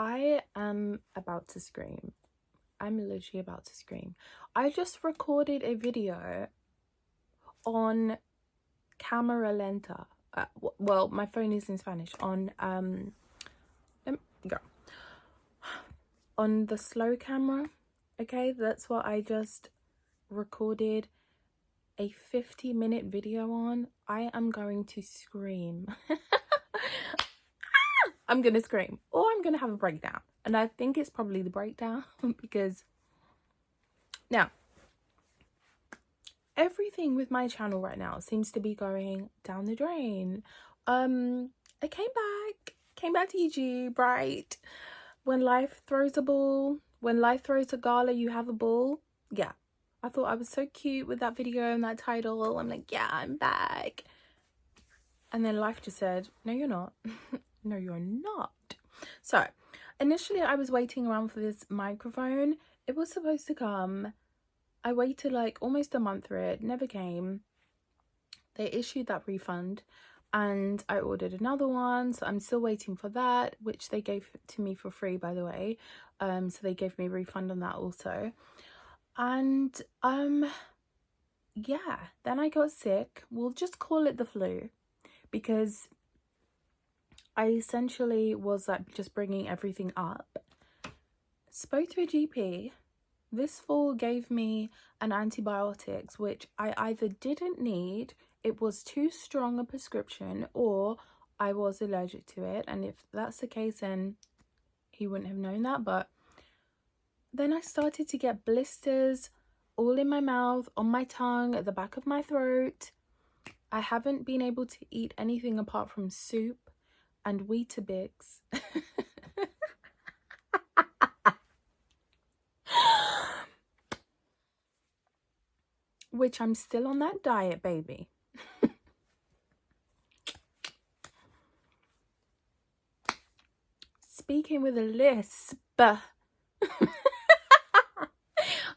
I am about to scream. I'm literally about to scream. I just recorded a video on camera lenta. Well, my phone is in Spanish. On let me go. On the slow camera. Okay, that's what I just recorded a 50-minute video on. I am going to scream. I'm gonna scream, or I'm gonna have a breakdown, and I think it's probably the breakdown because now everything with my channel right now seems to be going down the drain. I came back to YouTube, right? When life throws a ball, when life throws a gala, you have a ball. Yeah, I thought I was so cute with that video and that title. I'm like, yeah, I'm back. And then life just said, no, you're not. No, you're not. So initially I was waiting around for this microphone. It was supposed to come. I waited like almost a month for it. Never came. They issued that refund and I ordered another one. So I'm still waiting for that, which they gave to me for free, by the way. So they gave me a refund on that also. And yeah, then I got sick. We'll just call it the flu, because I essentially was like just bringing everything up. Spoke to a GP. This fool gave me an antibiotics, which I either didn't need, it was too strong a prescription, or I was allergic to it. And if that's the case, then he wouldn't have known that. But then I started to get blisters all in my mouth, on my tongue, at the back of my throat. I haven't been able to eat anything apart from soup and Weetabix. Which I'm still on that diet, baby. Speaking with a lisp.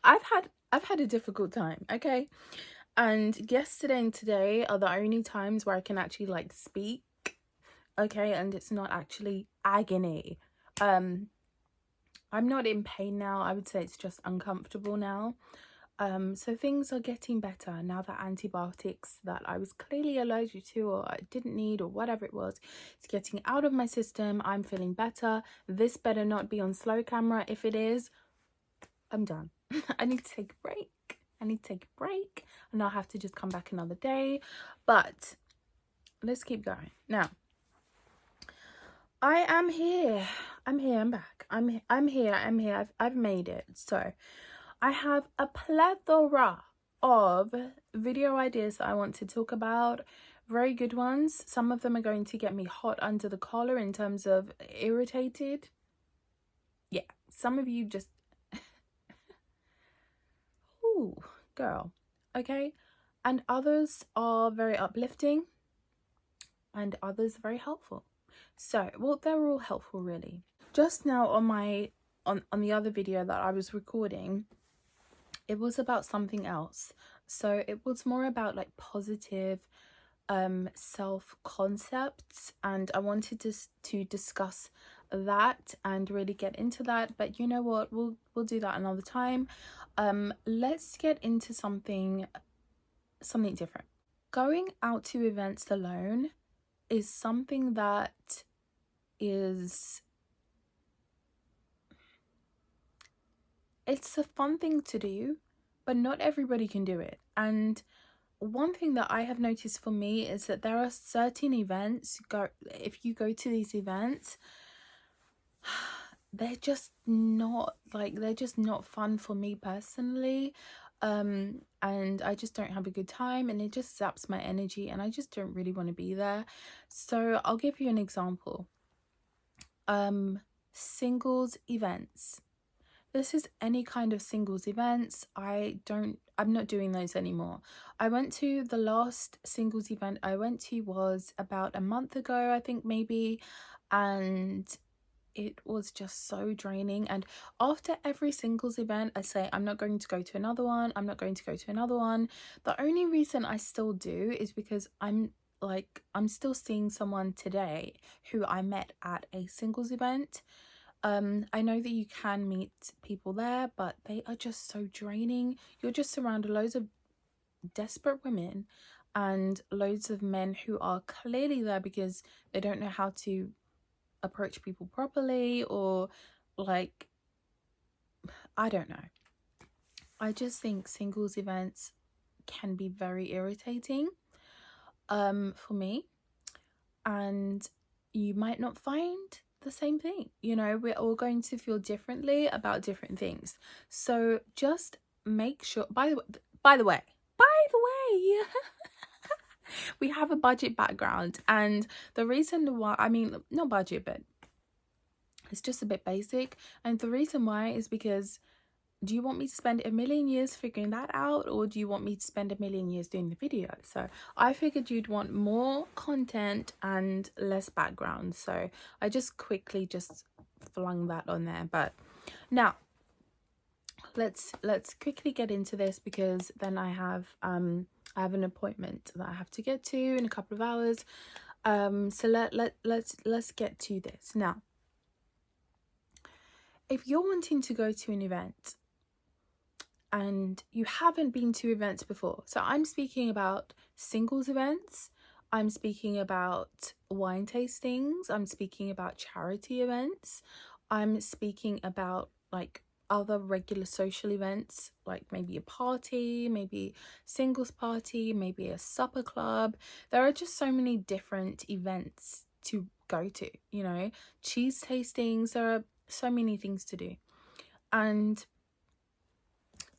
I've had a difficult time, okay? And yesterday and today are the only times where I can actually like speak, okay? And it's not actually agony. I'm not in pain now. I would say it's just uncomfortable now. So things are getting better now that antibiotics that I was clearly allergic to, or I didn't need, or whatever it was, it's getting out of my system. I'm feeling better. This better not be on slow camera. If it is, I'm done. I need to take a break. And I'll have to just come back another day. But let's keep going. Now, I am here. I'm back. I'm here. I've made it. So I have a plethora of video ideas that I want to talk about. Very good ones. Some of them are going to get me hot under the collar in terms of irritated. Yeah, some of you just... Ooh, girl. Okay? And others are very uplifting. And others very helpful. So, well, they're all helpful, really. Just now on my... on the other video that I was recording, it was about something else. So it was more about like positive self concepts, and I wanted to discuss that and really get into that. But you know what, we'll do that another time. Let's get into something different. Going out to events alone is something that is... it's a fun thing to do, but not everybody can do it. And one thing that I have noticed for me is that there are certain events, if you go to these events, they're just not fun for me personally. And I just don't have a good time, and it just zaps my energy, and I just don't really want to be there. So I'll give you an example. Singles events. This is any kind of singles events. I'm not doing those anymore. I went to the last singles event I went to was about a month ago, I think, maybe, and it was just so draining. And after every singles event, I say I'm not going to go to another one. The only reason I still do is because I'm still seeing someone today who I met at a singles event. I know that you can meet people there, but they are just so draining. You're just surrounded loads of desperate women and loads of men who are clearly there because they don't know how to approach people properly, or like, I don't know. I just think singles events can be very irritating for me, and you might not find the same thing. You know, we're all going to feel differently about different things. So just make sure, by the way, we have a budget background, and the reason why, I mean, not budget, but it's just a bit basic. And the reason why is because, do you want me to spend a million years figuring that out, or do you want me to spend a million years doing the video? So I figured you'd want more content and less background, so I just quickly just flung that on there. But now let's quickly get into this, because then I have an appointment that I have to get to in a couple of hours. So let's get to this. Now, if you're wanting to go to an event and you haven't been to events before, so I'm speaking about singles events, I'm speaking about wine tastings, I'm speaking about charity events, I'm speaking about like other regular social events, like maybe a party, maybe singles party, maybe a supper club. There are just so many different events to go to, you know, cheese tastings, there are so many things to do. And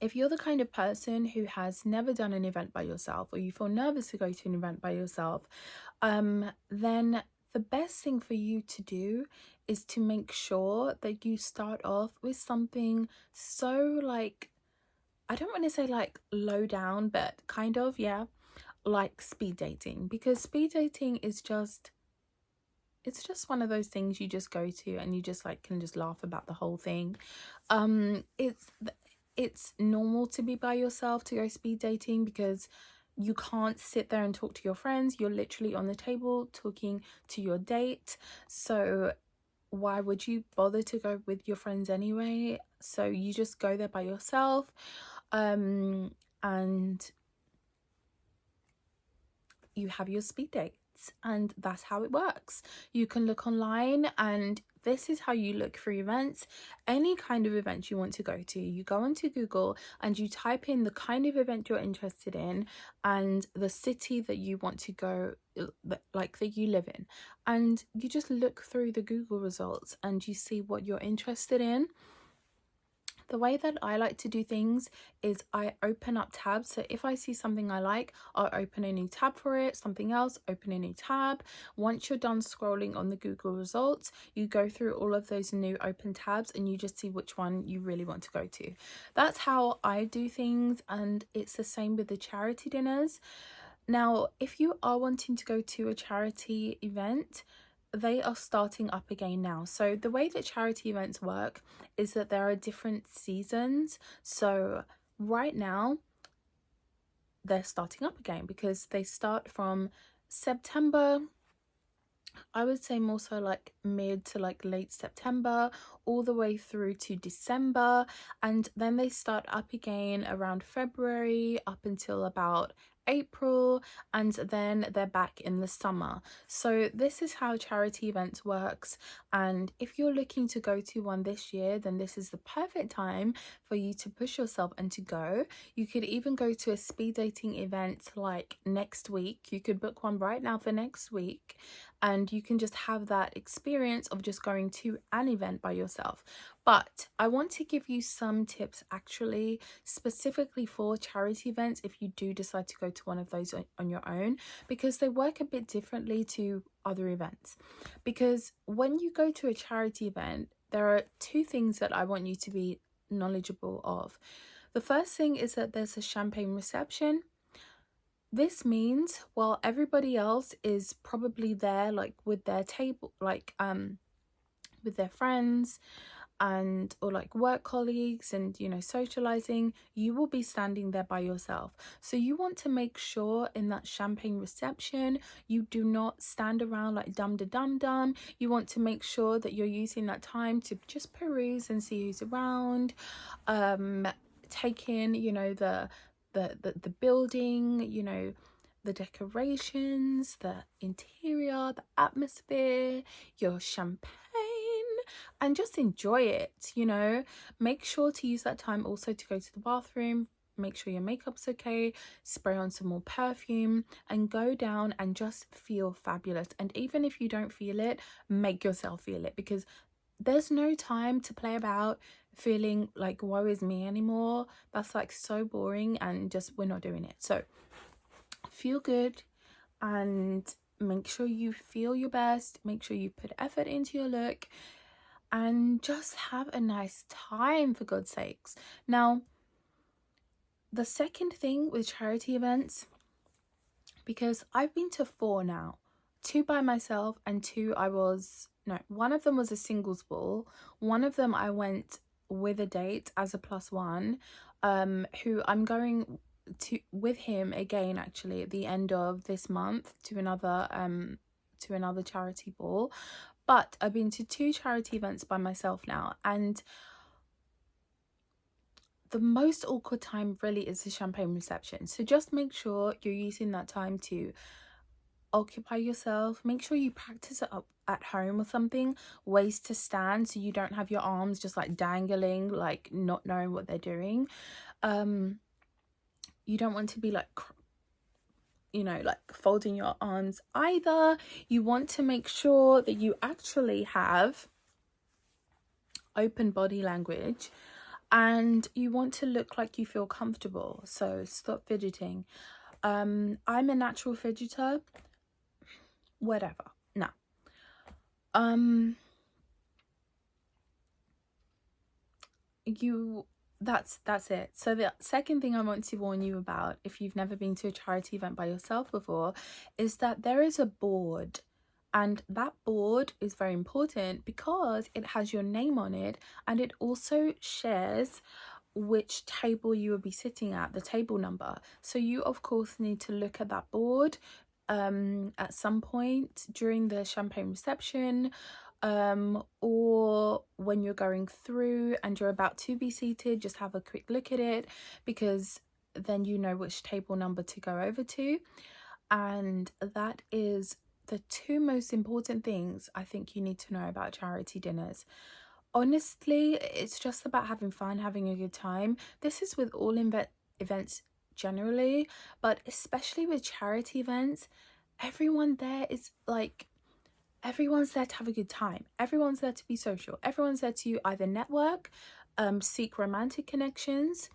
if you're the kind of person who has never done an event by yourself, or you feel nervous to go to an event by yourself, then the best thing for you to do is to make sure that you start off with something so, like, I don't want to say like low down, but kind of, yeah, like speed dating. Because speed dating is just, it's just one of those things you just go to and you just like can just laugh about the whole thing. It's normal to be by yourself to go speed dating, because you can't sit there and talk to your friends. You're literally on the table talking to your date. So why would you bother to go with your friends anyway? So you just go there by yourself, and you have your speed dates, and that's how it works. You can look online, and this is how you look for events. Any kind of event you want to go to, you go onto Google and you type in the kind of event you're interested in and the city that you want to go, like that you live in, and you just look through the Google results and you see what you're interested in. The way that I like to do things is I open up tabs. So if I see something I like, I'll open a new tab for it. Something else, open a new tab. Once you're done scrolling on the Google results, you go through all of those new open tabs and you just see which one you really want to go to. That's how I do things, and it's the same with the charity dinners. Now, if you are wanting to go to a charity event, they are starting up again now. So the way that charity events work is that there are different seasons. So right now they're starting up again, because they start from September, I would say more so like mid to like late September, all the way through to December, and then they start up again around February up until about April, and then they're back in the summer. So this is how charity events works, and if you're looking to go to one this year, then this is the perfect time for you to push yourself and to go. You could even go to a speed dating event like next week. You could book one right now for next week, and you can just have that experience of just going to an event by yourself. But I want to give you some tips actually specifically for charity events if you do decide to go to one of those on your own, because they work a bit differently to other events. Because when you go to a charity event, there are two things that I want you to be knowledgeable of. The first thing is that there's a champagne reception. This means while everybody else is probably there like with their table, like with their friends, and or like work colleagues and, you know, socializing, you will be standing there by yourself. So you want to make sure in that champagne reception you do not stand around like dum da dum dum. You want to make sure that you're using that time to just peruse and see who's around, take in, you know, the building, you know, the decorations, the interior, the atmosphere, your champagne, and just enjoy it, you know. Make sure to use that time also to go to the bathroom, make sure your makeup's okay, spray on some more perfume, and go down and just feel fabulous. And even if you don't feel it, make yourself feel it, because there's no time to play about feeling like woe is me anymore. That's like so boring, and just we're not doing it. So feel good and make sure you feel your best, make sure you put effort into your look, and just have a nice time, for God's sakes. Now, the second thing with charity events, because I've been to 4 now, 2 by myself and 2 one of them was a singles ball. One of them I went with a date as a +1, who I'm going to with him again actually at the end of this month to another charity ball. But I've been to 2 charity events by myself now, and the most awkward time really is the champagne reception. So just make sure you're using that time to occupy yourself. Make sure you practice it up at home or something, ways to stand so you don't have your arms just like dangling, like not knowing what they're doing. You don't want to be like, you know, like folding your arms either. You want to make sure that you actually have open body language, and you want to look like you feel comfortable. So stop fidgeting. I'm a natural fidgeter, whatever. Now, that's it. So the second thing I want to warn you about, if you've never been to a charity event by yourself before, is that there is a board, and that board is very important because it has your name on it, and it also shares which table you will be sitting at, the table number. So you of course need to look at that board at some point during the champagne reception, or when you're going through and you're about to be seated, just have a quick look at it, because then you know which table number to go over to. And that is the 2 most important things I think you need to know about charity dinners. Honestly, it's just about having fun, having a good time. This is with all events generally, but especially with charity events, everyone there is like, everyone's there to have a good time. Everyone's there to be social. Everyone's there to either network, seek romantic connections,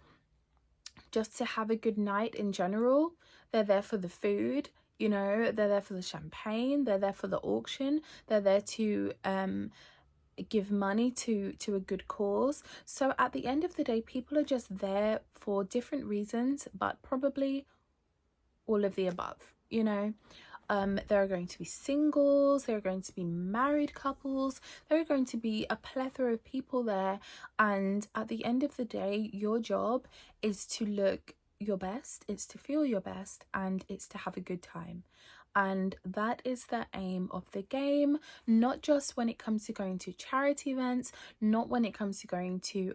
just to have a good night in general. They're there for the food, you know, they're there for the champagne, they're there for the auction, they're there to give money to a good cause. So at the end of the day, people are just there for different reasons, but probably all of the above, you know. There are going to be singles, there are going to be married couples, there are going to be a plethora of people there, and at the end of the day, your job is to look your best, it's to feel your best, and it's to have a good time. And that is the aim of the game, not just when it comes to going to charity events, not when it comes to going to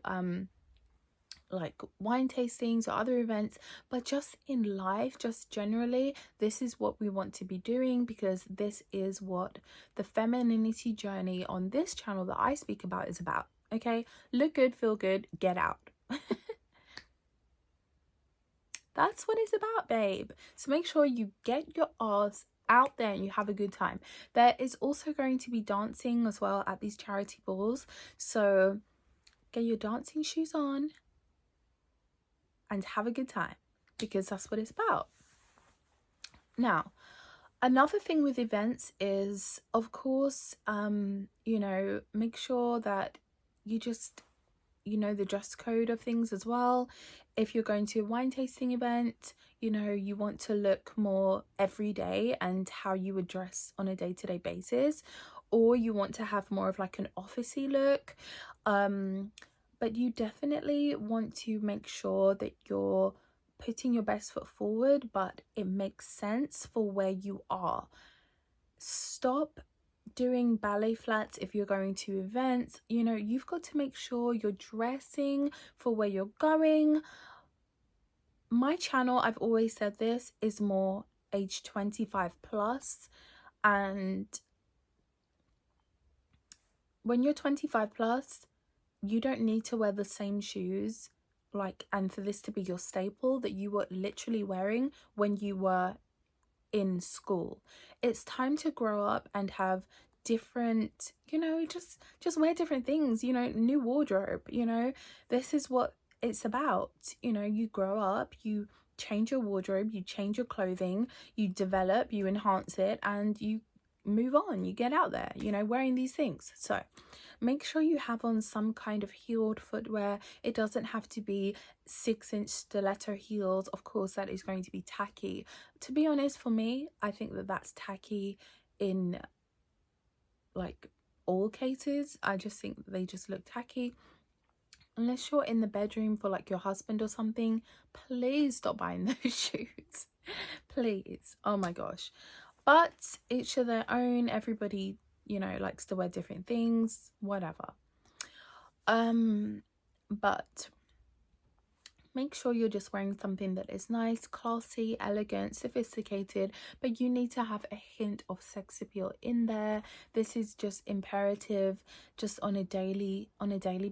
like wine tastings or other events, but just in life, just generally, this is what we want to be doing, because this is what the femininity journey on this channel that I speak about is about. Okay, look good, feel good, get out. That's what it's about, babe. So make sure you get your ass out there and you have a good time. There is also going to be dancing as well at these charity balls, so get your dancing shoes on and have a good time, because that's what it's about. Now, another thing with events is, of course, you know, make sure that you just, you know, the dress code of things as well. If you're going to a wine tasting event, you know, you want to look more everyday and how you would dress on a day-to-day basis. or you want to have more of like an officey look, but you definitely want to make sure that you're putting your best foot forward, but it makes sense for where you are. Stop doing ballet flats if you're going to events. You know, you've got to make sure you're dressing for where you're going. My channel, I've always said this, is more age 25 plus, and when you're 25 plus, you don't need to wear the same shoes, like, and for this to be your staple that you were literally wearing when you were in school. It's time to grow up and have different, you know, just wear different things, you know, new wardrobe. You know, this is what it's about. You know, you grow up, you change your wardrobe, you change your clothing, you develop, you enhance it, and you move on, you get out there, you know, wearing these things. So make sure you have on some kind of heeled footwear. It doesn't have to be 6-inch stiletto heels. Of course, that is going to be tacky. To be honest, for me, I think that that's tacky in like all cases. I just think they just look tacky. Unless you're in the bedroom for like your husband or something, please stop buying those shoes. Please. Oh my gosh. But each of their own. Everybody, you know, likes to wear different things, whatever. But make sure you're just wearing something that is nice, classy, elegant, sophisticated, but you need to have a hint of sex appeal in there. This is just imperative, just on a daily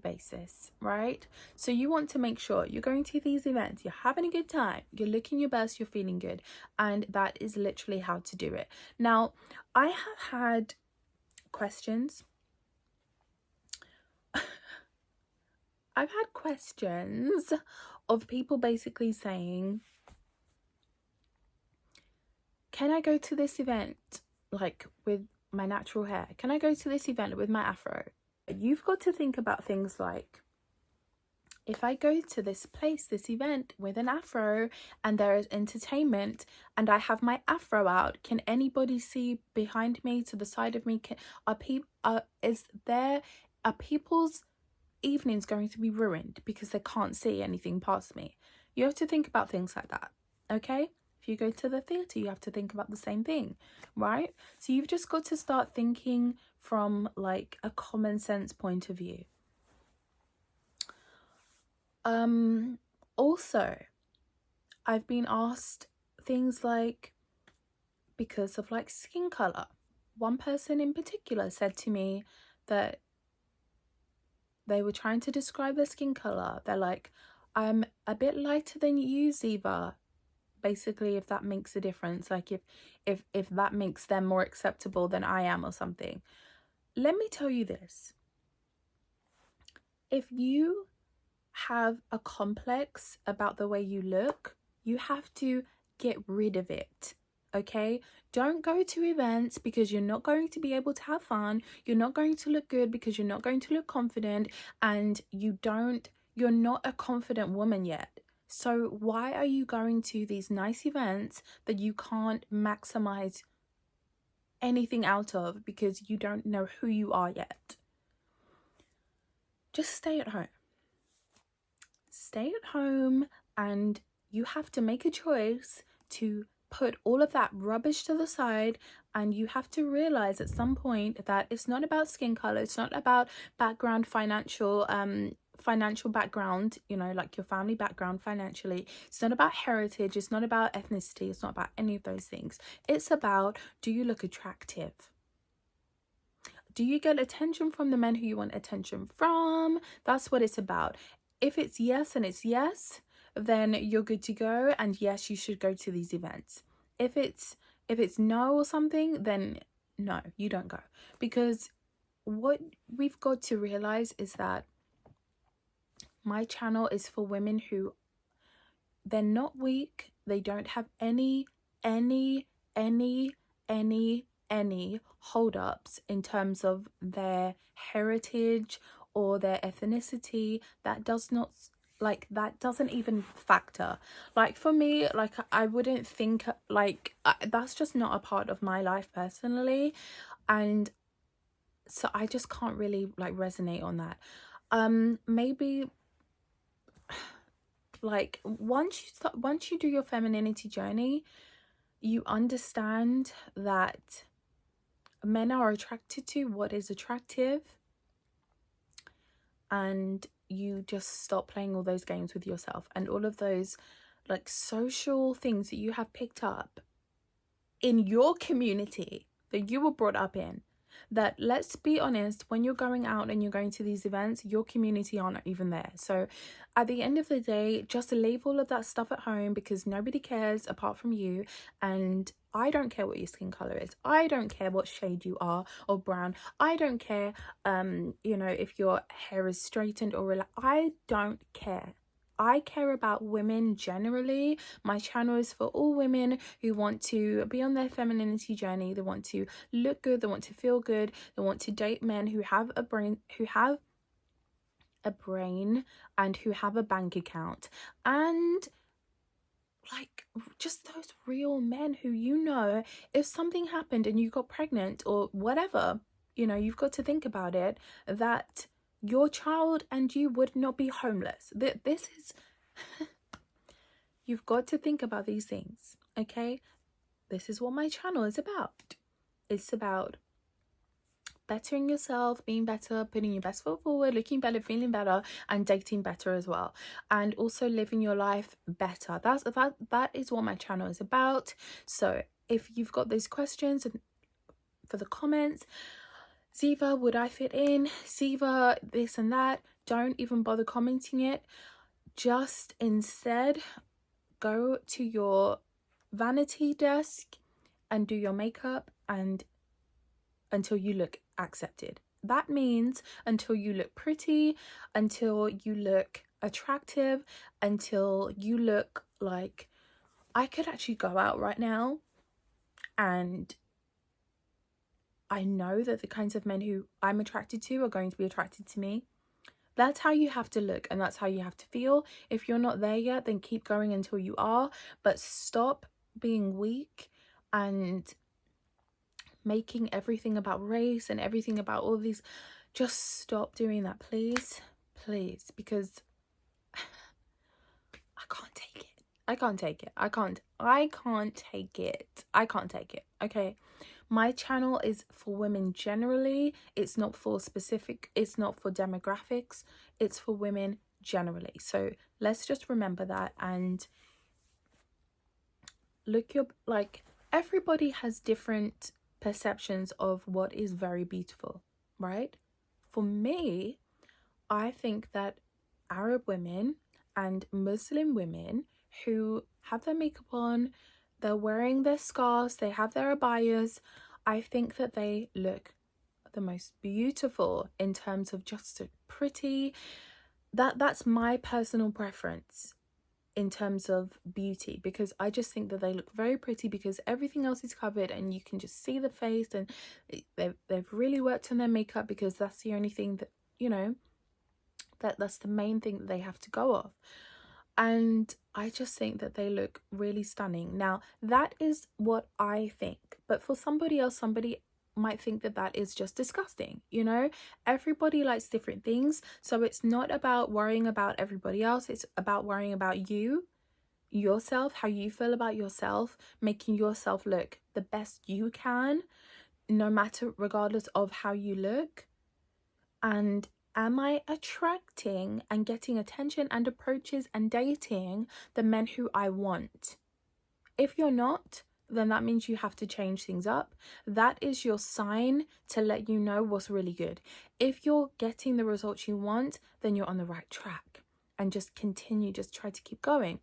basis, right? So you want to make sure you're going to these events, you're having a good time, you're looking your best, you're feeling good, and that is literally how to do it. Now, I have had questions. I've had questions of people basically saying, can I go to this event like with my natural hair? Can I go to this event with my afro? You've got to think about things like, if I go to this place, this event with an afro, and there is entertainment and I have my afro out, can anybody see behind me, to the side of me? Are people's evening's going to be ruined because they can't see anything past me? You have to think about things like that, okay? If you go to the theatre, you have to think about the same thing, right? So you've just got to start thinking from like a common sense point of view. Also, I've been asked things like, because of like skin color. One person in particular said to me that they were trying to describe their skin color. They're like, I'm a bit lighter than you, Ziva. Basically, if that makes a difference, like if that makes them more acceptable than I am or something. Let me tell you this. If you have a complex about the way you look, you have to get rid of it. Okay, don't go to events because you're not going to be able to have fun. You're not going to look good because you're not going to look confident, and you're not a confident woman yet. So why are you going to these nice events that you can't maximize anything out of because you don't know who you are yet? Just stay at home. Stay at home, and you have to make a choice to put all of that rubbish to the side, and you have to realize at some point that it's not about skin color, it's not about background, financial background, you know, like your family background financially. It's not about heritage, it's not about ethnicity, it's not about any of those things. It's about, do you look attractive? Do you get attention from the men who you want attention from? That's what it's about. If it's yes and it's yes, then you're good to go, and yes, you should go to these events. If it's no or something, then no, you don't go. Because what we've got to realize is that my channel is for women who, they're not weak, they don't have any hold-ups in terms of their heritage or their ethnicity. That doesn't even factor. Like for me, like I wouldn't think, like that's just not a part of my life personally. And So I just can't really like resonate on that. Maybe like once you do your femininity journey, you understand that men are attracted to what is attractive, and you just stop playing all those games with yourself and all of those like social things that you have picked up in your community that you were brought up in. That, let's be honest, when you're going out and you're going to these events, your community aren't even there. So at the end of the day, just leave all of that stuff at home, because nobody cares apart from you. And I don't care what your skin color is. I don't care what shade you are or brown. I don't care you know, if your hair is straightened or I don't care. I care about women generally. My channel is for all women who want to be on their femininity journey. They want to look good, they want to feel good, they want to date men who have a brain, and who have a bank account, and like just those real men who, you know, if something happened and you got pregnant or whatever, you know, you've got to think about it, that your child and you would not be homeless. This is you've got to think about these things, okay? This is what my channel is about. It's about bettering yourself, being better, putting your best foot forward, looking better, feeling better, and dating better as well, and also living your life better. That is what my channel is about. So if you've got those questions for the comments, Ziva, would I fit in? Ziva, this and that, don't even bother commenting it. Just instead go to your vanity desk and do your makeup, and until you look accepted. That means until you look pretty, until you look attractive, until you look like I could actually go out right now and I know that the kinds of men who I'm attracted to are going to be attracted to me. That's how you have to look, and that's how you have to feel. If you're not there yet, then keep going until you are, but stop being weak and making everything about race and everything about all these. Just stop doing that, please, because I can't take it. I can't take it. Okay, my channel is for women generally. It's not for demographics. It's for women generally. So let's just remember that. And look, everybody has different perceptions of what is very beautiful, right? For me, I think that Arab women and Muslim women who have their makeup on, they're wearing their scarves, they have their abayas, I think that they look the most beautiful in terms of just a pretty. That's my personal preference in terms of beauty, because I just think that they look very pretty because everything else is covered and you can just see the face, and they've really worked on their makeup, because that's the only thing that, you know, that's the main thing that they have to go off. And I just think that they look really stunning. Now, that is what I think, but for somebody else, somebody might think that that is just disgusting. You know, everybody likes different things, so it's not about worrying about everybody else, it's about worrying about yourself, how you feel about yourself, making yourself look the best you can, no matter, regardless of how you look. And am I attracting and getting attention and approaches and dating the men who I want? If you're not, then that means you have to change things up. That is your sign to let you know what's really good. If you're getting the results you want, then you're on the right track. And just continue, just try to keep going.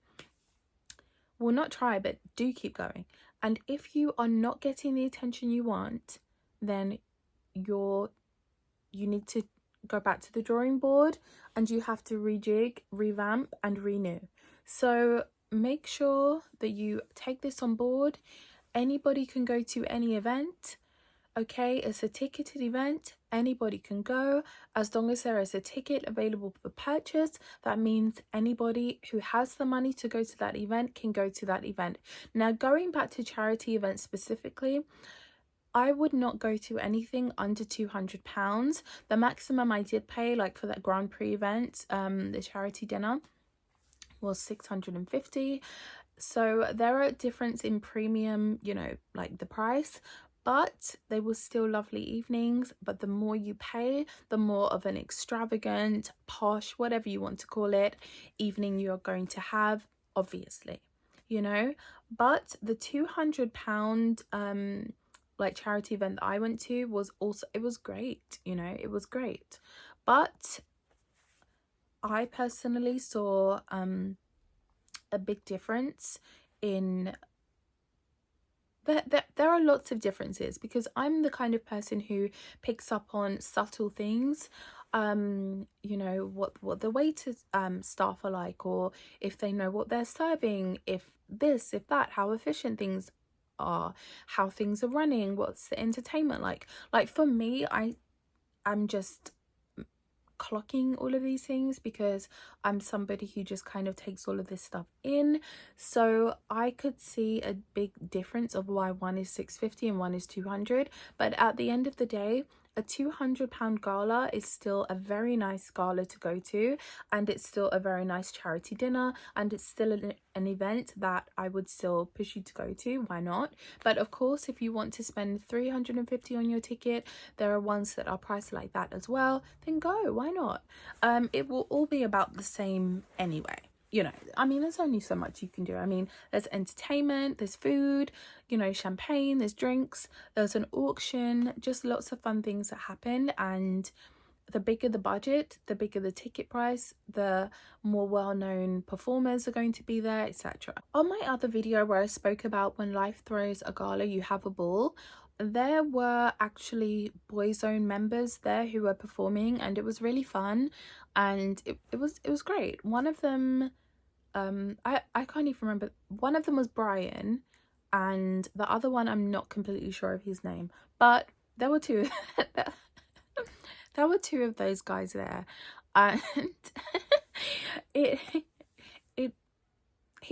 Well, not try, but do keep going. And if you are not getting the attention you want, then you need to go back to the drawing board, and you have to rejig, revamp, and renew. So make sure that you take this on board. Anybody can go to any event, okay? It's a ticketed event. Anybody can go, as long as there is a ticket available for purchase. That means anybody who has the money to go to that event can go to that event. Now, going back to charity events specifically, I would not go to anything under £200. The maximum I did pay, like for that Grand Prix event, the charity dinner, was 650. So there are a difference in premium, you know, like the price, but they were still lovely evenings. But the more you pay, the more of an extravagant, posh, whatever you want to call it, evening you're going to have, obviously, you know. But the £200 like charity event that I went to was also, it was great, you know, it was great. But I personally saw a big difference in there are lots of differences, because I'm the kind of person who picks up on subtle things, you know, what the waiters staff are like, or if they know what they're serving, if this, if that, how efficient things are, how things are running, what's the entertainment like for me. I'm just clocking all of these things because I'm somebody who just kind of takes all of this stuff in. So I could see a big difference of why one is 650 and one is 200. But at the end of the day, a £200 gala is still a very nice gala to go to, and it's still a very nice charity dinner, and it's still an event that I would still push you to go to. Why not? But of course, if you want to spend 350 on your ticket, there are ones that are priced like that as well, then go, why not? It will all be about the same anyway. You know, I mean, there's only so much you can do. I mean, there's entertainment, there's food, you know, champagne, there's drinks, there's an auction, just lots of fun things that happen. And the bigger the budget, the bigger the ticket price, the more well-known performers are going to be there, etc. On my other video where I spoke about when life throws a gala, you have a ball, there were actually Boyzone members there who were performing, and it was really fun, and it was great. One of them, I can't even remember. One of them was Brian, and the other one I'm not completely sure of his name, but there were two. There were two of those guys there, and he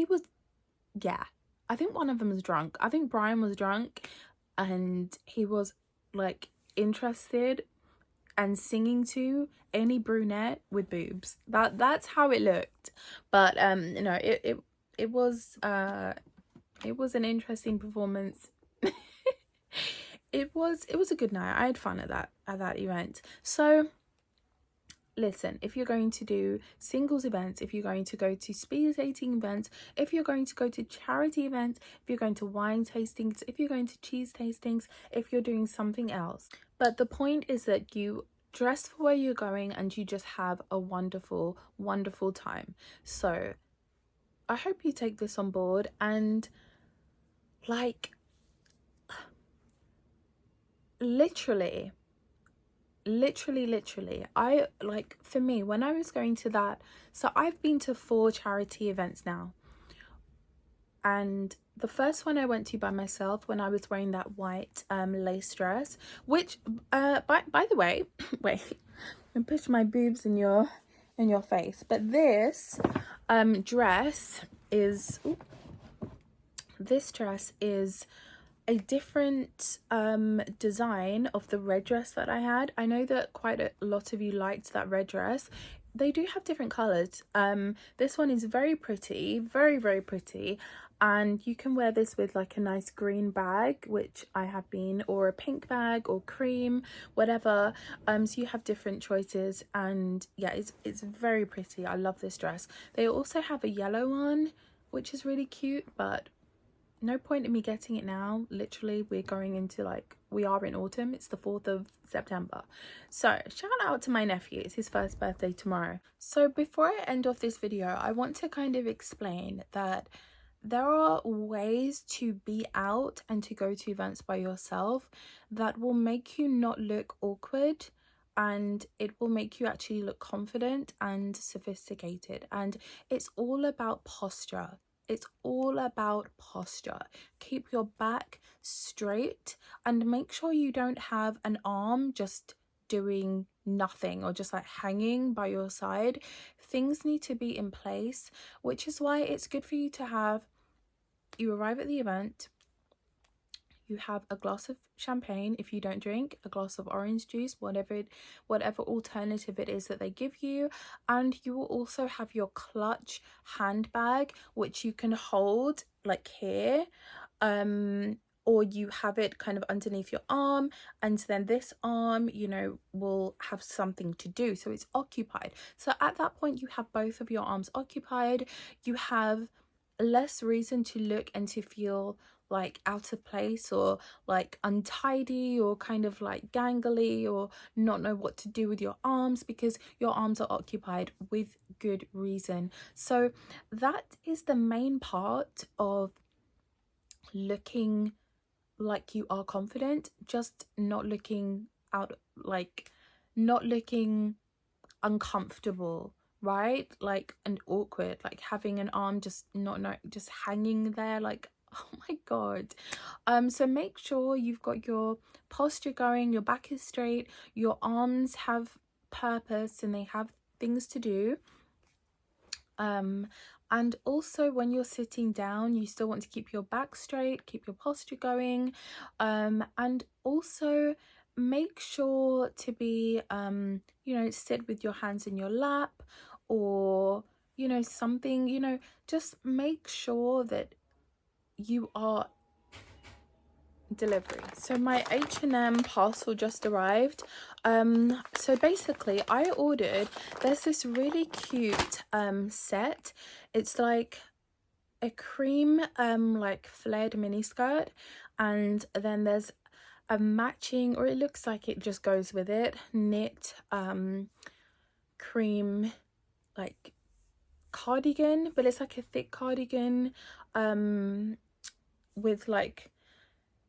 was, yeah, I think one of them was drunk. I think Brian was drunk, and he was like interested and singing to any brunette with boobs. That's how it looked. But you know, it was an interesting performance. It was a good night. I had fun at that event. So listen, if you're going to do singles events, if you're going to go to speed dating events, if you're going to go to charity events, if you're going to wine tastings, if you're going to cheese tastings, if you're doing something else, but the point is that you dress for where you're going and you just have a wonderful, wonderful time. So I hope you take this on board, and like literally, I like, for me, when I was going to that, so I've been to 4 charity events now, and the first one I went to by myself when I was wearing that white lace dress, which by the way, wait, I'm pushing my boobs in your face, but this dress is, this dress is a different design of the red dress that I had. I know that quite a lot of you liked that red dress. They do have different colors. This one is very pretty, very, very pretty, and you can wear this with like a nice green bag, which I have been, or a pink bag, or cream, whatever. So you have different choices, and yeah, it's very pretty. I love this dress. They also have a yellow one, which is really cute, but no point in me getting it now. Literally, we're going into, like, we are in autumn. It's the 4th of September. So shout out to my nephew. It's his first birthday tomorrow. So before I end off this video, I want to kind of explain that there are ways to be out and to go to events by yourself that will make you not look awkward, and it will make you actually look confident and sophisticated. And it's all about posture. It's all about posture. Keep your back straight, and make sure you don't have an arm just doing nothing or just like hanging by your side. Things need to be in place, which is why it's good for you to have, you arrive at the event, you have a glass of champagne if you don't drink, a glass of orange juice, whatever alternative it is that they give you. And you will also have your clutch handbag, which you can hold like here, or you have it kind of underneath your arm, and then this arm, you know, will have something to do, so it's occupied. So at that point you have both of your arms occupied. You have less reason to look and to feel like out of place or like untidy or kind of like gangly or not know what to do with your arms, because your arms are occupied with good reason. So that is the main part of looking like you are confident, just not looking out, like not looking uncomfortable, right? Like, and awkward, like having an arm just just hanging there, like, oh my god. So make sure you've got your posture going, your back is straight, your arms have purpose and they have things to do. And also when you're sitting down, you still want to keep your back straight, keep your posture going, and also make sure to be you know, sit with your hands in your lap, or you know, something, you know, just make sure that you are delivery. So my H&M parcel just arrived. So basically I ordered, there's this really cute set. It's like a cream like flared mini skirt, and then there's a matching, or it looks like it just goes with it, knit cream like cardigan, but it's like a thick cardigan with like,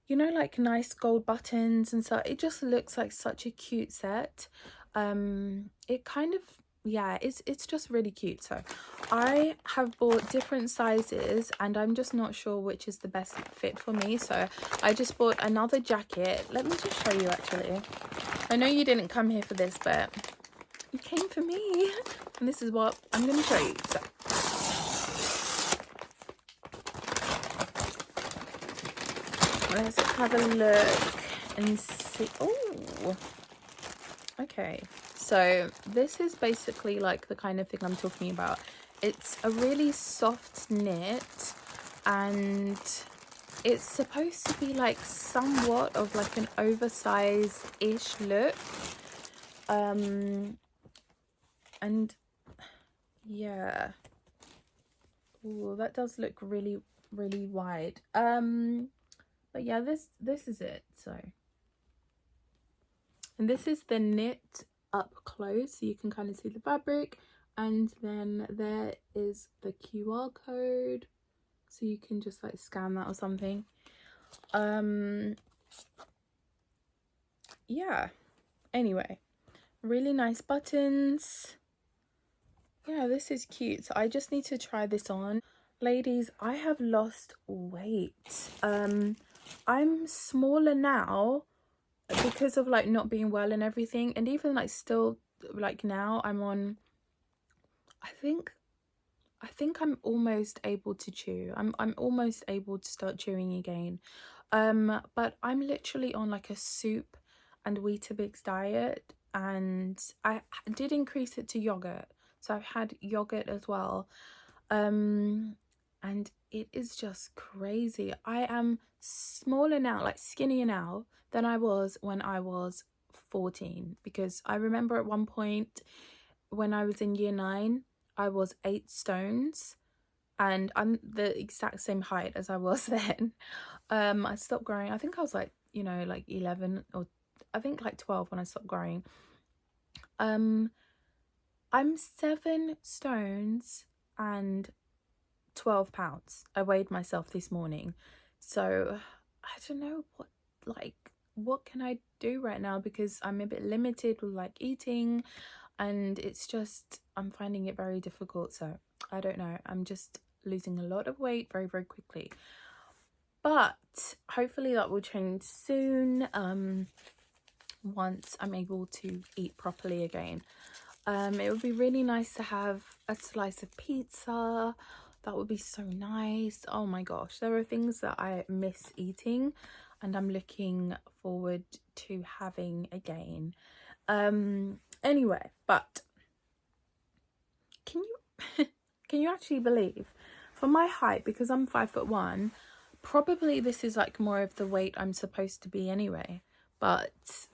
you know, like nice gold buttons and so it just looks like such a cute set. It kind of, yeah, it's just really cute. So I have bought different sizes and I'm just not sure which is the best fit for me, so I just bought another jacket. Let me just show you. Actually, I know you didn't come here for this, but you came for me, and this is what I'm going to show you. So let's have a look and see. Oh, okay. So this is basically like the kind of thing I'm talking about. It's a really soft knit, and it's supposed to be like somewhat of like an oversized-ish look. And yeah. Oh, that does look really, really wide. But yeah, this is it. So, and this is the knit up close, so you can kind of see the fabric, and then there is the QR code, so you can just like scan that or something. Yeah, anyway, really nice buttons. Yeah, this is cute. So I just need to try this on. Ladies, I have lost weight. I'm smaller now because of like not being well and everything, and even like still like now I'm on, I think I'm almost able to chew. I'm almost able to start chewing again. But I'm literally on like a soup and Weetabix diet, and I did increase it to yogurt, so I've had yogurt as well. And it is just crazy. I am smaller now, like skinnier now than I was when I was 14, because I remember at one point when I was in year 9, I was 8 stones, and I'm the exact same height as I was then. I stopped growing, I think I was like, you know, like 11, or I think like 12 when I stopped growing. I'm 7 stones and 12 pounds. I weighed myself this morning, so I don't know what can I do right now, because I'm a bit limited with like eating, and it's just, I'm finding it very difficult. So I don't know, I'm just losing a lot of weight very, very quickly, but hopefully that will change soon, once I'm able to eat properly again. It would be really nice to have a slice of pizza. That would be so nice. Oh my gosh, there are things that I miss eating. and I'm looking forward to having again. Anyway, but can you can you actually believe, for my height, because I'm 5'1", probably this is like more of the weight I'm supposed to be anyway, but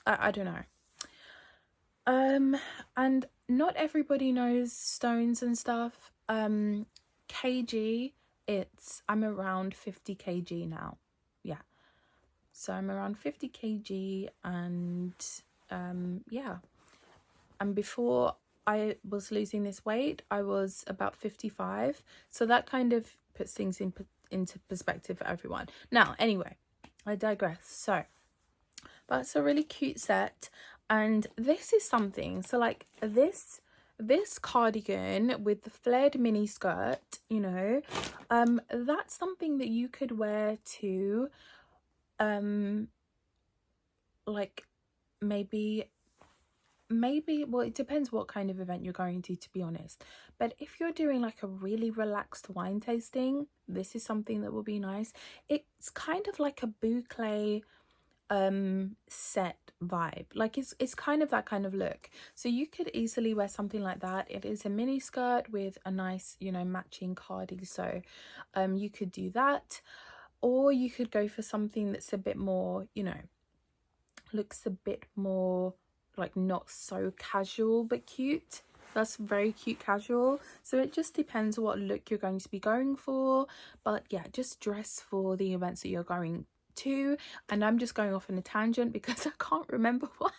I don't know. And not everybody knows stones and stuff. Kg, I'm around 50 kg now. Yeah, so I'm around 50 kg, and yeah, and before I was losing this weight, I was about 55, so that kind of puts things into perspective for everyone. Now anyway, I digress. So that's a really cute set, and this is something, so like this cardigan with the flared mini skirt, you know, that's something that you could wear to like maybe, well, it depends what kind of event you're going to be honest, but if you're doing like a really relaxed wine tasting, this is something that will be nice. It's kind of like a boucle set vibe, like it's kind of that kind of look, so you could easily wear something like that. It is a mini skirt with a nice, you know, matching cardi, so you could do that, or you could go for something that's a bit more, you know, looks a bit more like not so casual but cute. That's very cute casual, so it just depends what look you're going to be going for. But yeah, just dress for the events that you're going to. And I'm just going off on a tangent because I can't remember what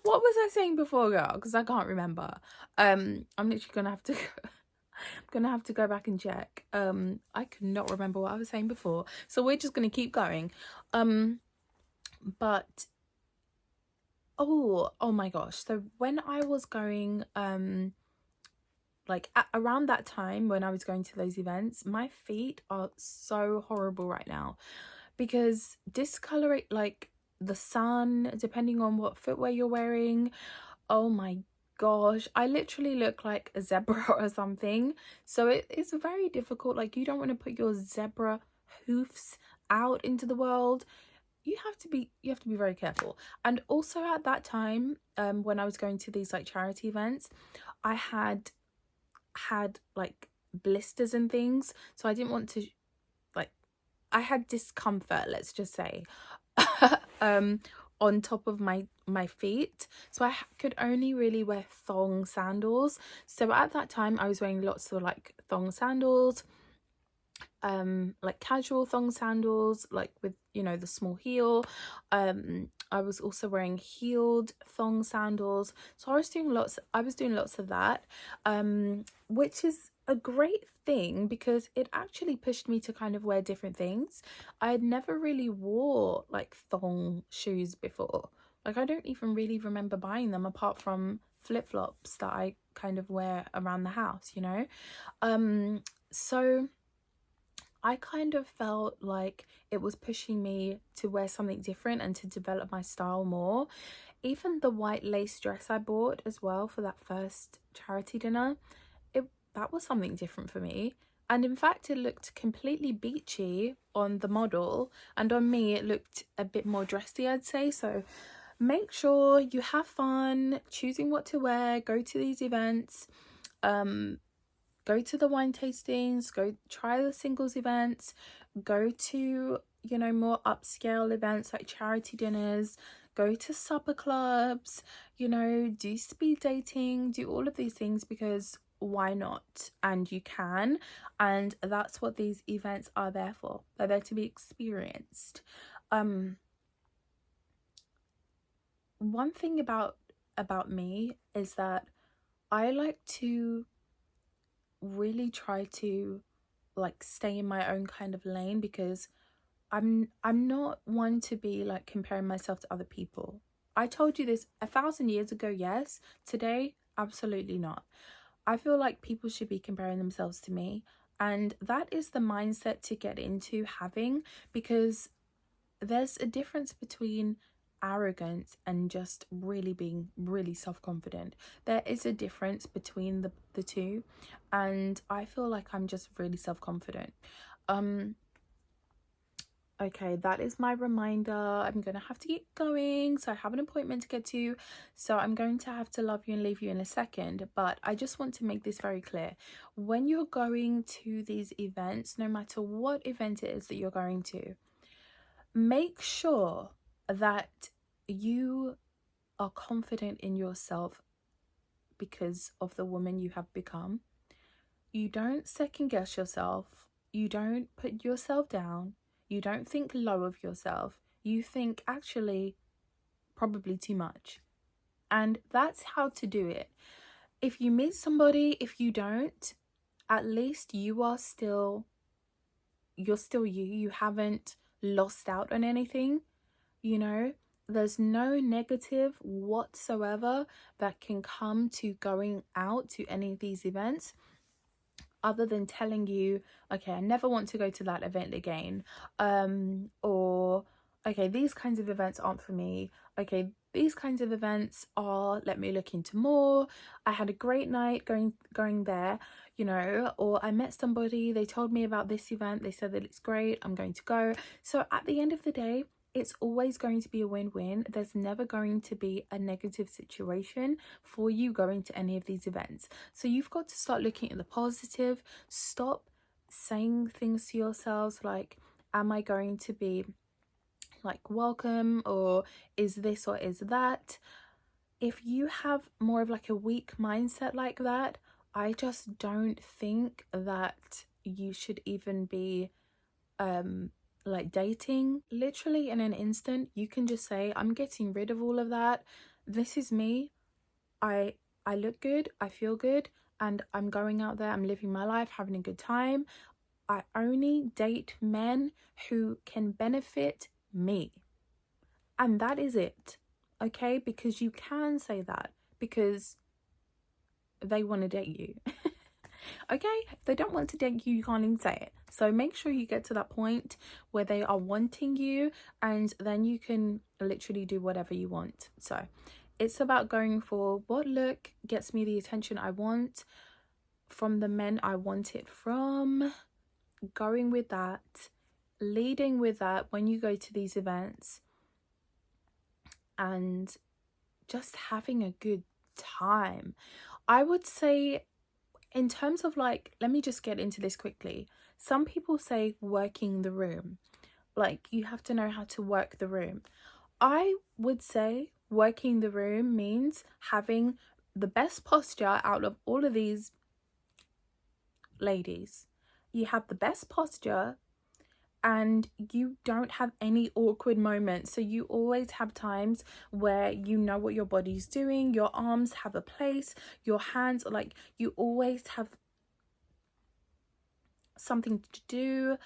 what was I saying before, girl, because I can't remember. I'm literally gonna have to I'm gonna have to go back and check. I could not remember what I was saying before, so we're just gonna keep going. But oh my gosh, so when I was going like around that time when I was going to those events, my feet are so horrible right now because discolorate, like the sun, depending on what footwear you're wearing, oh my gosh, I literally look like a zebra or something. So it's very difficult. Like, you don't want to put your zebra hoofs out into the world. You have to be very careful. And also at that time, when I was going to these like charity events, I had like blisters and things, so I didn't want to, like, I had discomfort, let's just say, on top of my feet, so I could only really wear thong sandals. So at that time I was wearing lots of like thong sandals, like casual thong sandals, like with, you know, the small heel. I was also wearing heeled thong sandals, so I was doing lots of that, which is a great thing because it actually pushed me to kind of wear different things. I had never really wore like thong shoes before. Like, I don't even really remember buying them apart from flip-flops that I kind of wear around the house, you know. So I kind of felt like it was pushing me to wear something different and to develop my style more. Even the white lace dress I bought as well for that first charity dinner, that was something different for me. And in fact, it looked completely beachy on the model, and on me it looked a bit more dressy, I'd say. So make sure you have fun choosing what to wear, go to these events, go to the wine tastings, go try the singles events, go to, you know, more upscale events like charity dinners, go to supper clubs, you know, do speed dating, do all of these things, because why not? And you can, and that's what these events are there for. They're there to be experienced. One thing about me is that I like to really try to like stay in my own kind of lane, because I'm not one to be like comparing myself to other people. I told you this 1,000 years ago, yes. Today, absolutely not. I feel like people should be comparing themselves to me, and that is the mindset to get into having, because there's a difference between arrogance and just really being really self-confident. There is a difference between the two, and I feel like I'm just really self-confident. Okay, that is my reminder. I'm gonna have to get going, so I have an appointment to get to, so I'm going to have to love you and leave you in a second. But I just want to make this very clear: when you're going to these events, no matter what event it is that you're going to, make sure that you are confident in yourself because of the woman you have become. You don't second guess yourself. You don't put yourself down. You don't think low of yourself. You think actually probably too much. And that's how to do it. If you meet somebody, if you don't, at least you're still you. You haven't lost out on anything, you know? There's no negative whatsoever that can come to going out to any of these events, other than telling you, okay, I never want to go to that event again, or okay, these kinds of events aren't for me, okay, these kinds of events are, let me look into more, I had a great night going there, you know, or I met somebody, they told me about this event, they said that it's great, I'm going to go. So at the end of the day, it's always going to be a win-win. There's never going to be a negative situation for you going to any of these events. So you've got to start looking at the positive. Stop saying things to yourselves like, am I going to be like welcome, or is this or is that? If you have more of like a weak mindset like that, I just don't think that you should even be like dating. Literally in an instant you can just say, I'm getting rid of all of that. This is me. I look good, I feel good, and I'm going out there, I'm living my life, having a good time. I only date men who can benefit me, and that is it. Okay, because you can say that because they want to date you. Okay, if they don't want to date you, you can't even say it. So make sure you get to that point where they are wanting you, and then you can literally do whatever you want. So it's about going for what look gets me the attention I want from the men I want it from, going with that, leading with that when you go to these events, and just having a good time. I would say, in terms of like, let me just get into this quickly. Some people say working the room, like you have to know how to work the room. I would say working the room means having the best posture out of all of these ladies. You have the best posture and you don't have any awkward moments. So you always have times where you know what your body's doing, your arms have a place, your hands, like you always have something to do,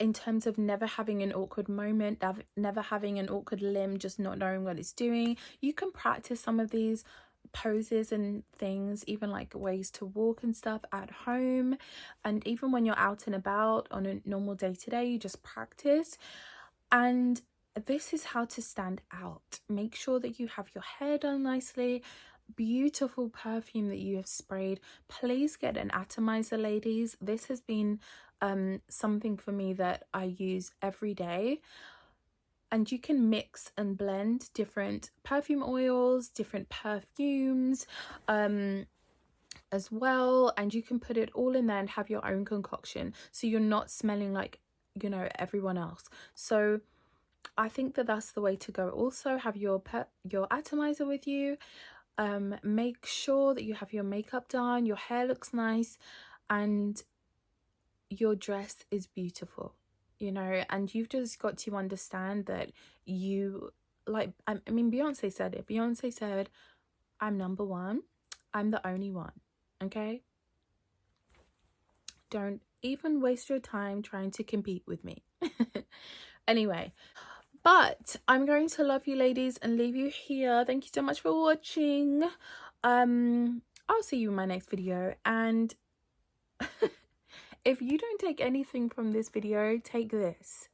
in terms of never having an awkward moment, never having an awkward limb, just not knowing what it's doing. You can practice some of these poses and things, even like ways to walk and stuff at home, and even when you're out and about on a normal day-to-day, you just practice. And this is how to stand out. Make sure that you have your hair done nicely, beautiful perfume that you have sprayed. Please get an atomizer, ladies. This has been something for me that I use every day. And you can mix and blend different perfume oils, different perfumes as well, and you can put it all in there and have your own concoction, so you're not smelling like, you know, everyone else. So I think that that's the way to go. Also have your atomizer with you. Make sure that you have your makeup done, your hair looks nice, and your dress is beautiful, you know. And you've just got to understand that you, like, I mean, Beyonce said it. Beyonce said, I'm number one, I'm the only one. Okay, don't even waste your time trying to compete with me. Anyway, but I'm going to love you, ladies, and leave you here. Thank you so much for watching. I'll see you in my next video. And if you don't take anything from this video, take this.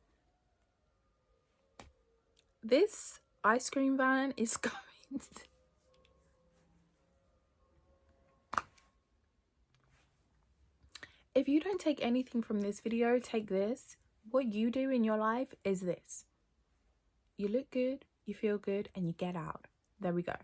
This ice cream van is going to... If you don't take anything from this video, take this. What you do in your life is this. You look good, you feel good, and you get out. There we go.